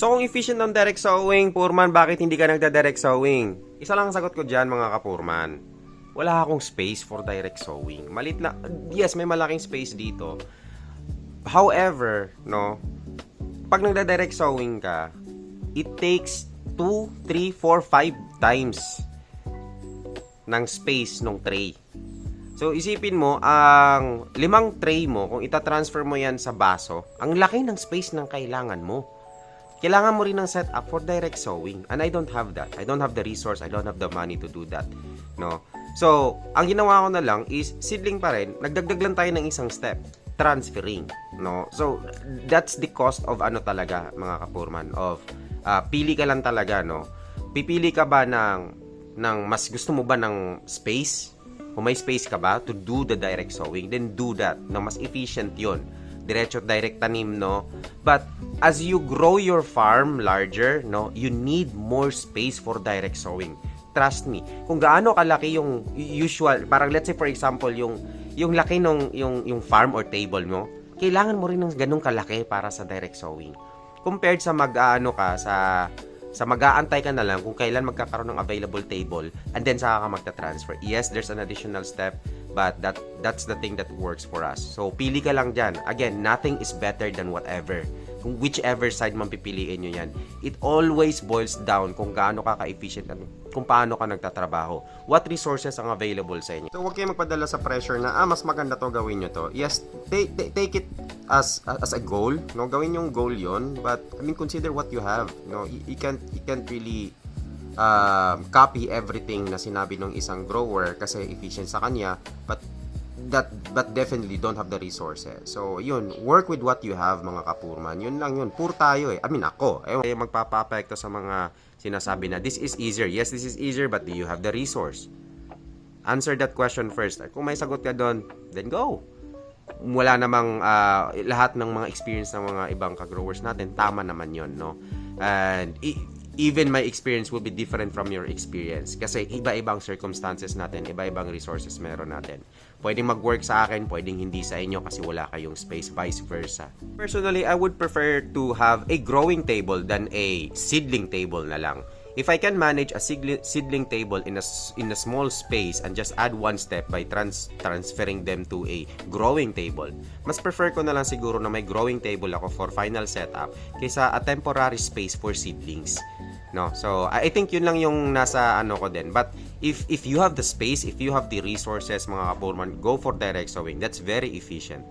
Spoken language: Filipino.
So kung efficient ng direct sowing, Purman, bakit hindi ka nagda-direct sowing? Isa lang ang sagot ko dyan, mga kapurman. Wala akong space for direct sowing. Malit na, yes, may malaking space dito. However, no, pag nagda-direct sowing ka, it takes 2, 3, 4, 5 times ng space ng tray. So, isipin mo, ang 5 tray mo, kung itatransfer mo yan sa baso, ang laki ng space ng kailangan mo. Kailangan mo rin ng setup for direct sowing. And I don't have that. I don't have the resource. I don't have the money to do that. No? So, ang ginawa ko na lang is, seedling pa rin, nagdagdag lang tayo ng isang step. Transferring. No? So, that's the cost of ano talaga, mga kapurman, of pili ka lang talaga, no? Pipili ka ba ng mas gusto mo ba ng space? Kung may space ka ba to do the direct sowing, then do that. No, mas efficient 'yon. Diretso direct tanim, no? But as you grow your farm larger, no, you need more space for direct sowing. Trust me. Kung gaano kalaki yung usual, parang let's say for example, yung laki nung yung farm or table mo, kailangan mo rin ng ganung kalaki para sa direct sowing. Compared sa mag-aano ka sa mag-aantay ka na lang kung kailan magkakaroon ng available table and then saka ka magta-transfer. Yes, there's an additional step, but that's the thing that works for us. So, pili ka lang dyan. Again, nothing is better than whatever. Kung whichever side man pipiliin nyo yan, it always boils down kung gaano ka ka-efficient at kung paano ka nagtatrabaho. What resources ang available sa inyo. So, huwag kayo magpadala sa pressure na, mas maganda to, gawin nyo to. Yes, take it as a goal, no? Gawin yung goal yon, but I mean, consider what you have. No? You can't really copy everything na sinabi ng isang grower kasi efficient sa kanya, but definitely don't have the resources. So, yun, work with what you have, mga kapurman. Yun lang yun. Pur tayo eh. I mean, ako. Magpapapekto sa mga sinasabi na, this is easier. Yes, this is easier, but do you have the resource? Answer that question first. Kung may sagot ka doon, then go. Wala namang lahat ng mga experience ng mga ibang ka-growers natin, tama naman yun, no? And even my experience will be different from your experience kasi iba-ibang circumstances natin, iba-ibang resources meron natin. Pwedeng mag-work sa akin, pwedeng hindi sa inyo kasi wala kayong space, vice versa. Personally, I would prefer to have a growing table than a seedling table na lang. If I can manage a seedling table in a small space and just add one step by transferring them to a growing table, mas prefer ko na lang siguro na may growing table ako for final setup kaysa a temporary space for seedlings. No, so I think yun lang yung nasa ano ko din. But if you have the space, if you have the resources, mga kapurman, go for direct sowing. That's very efficient.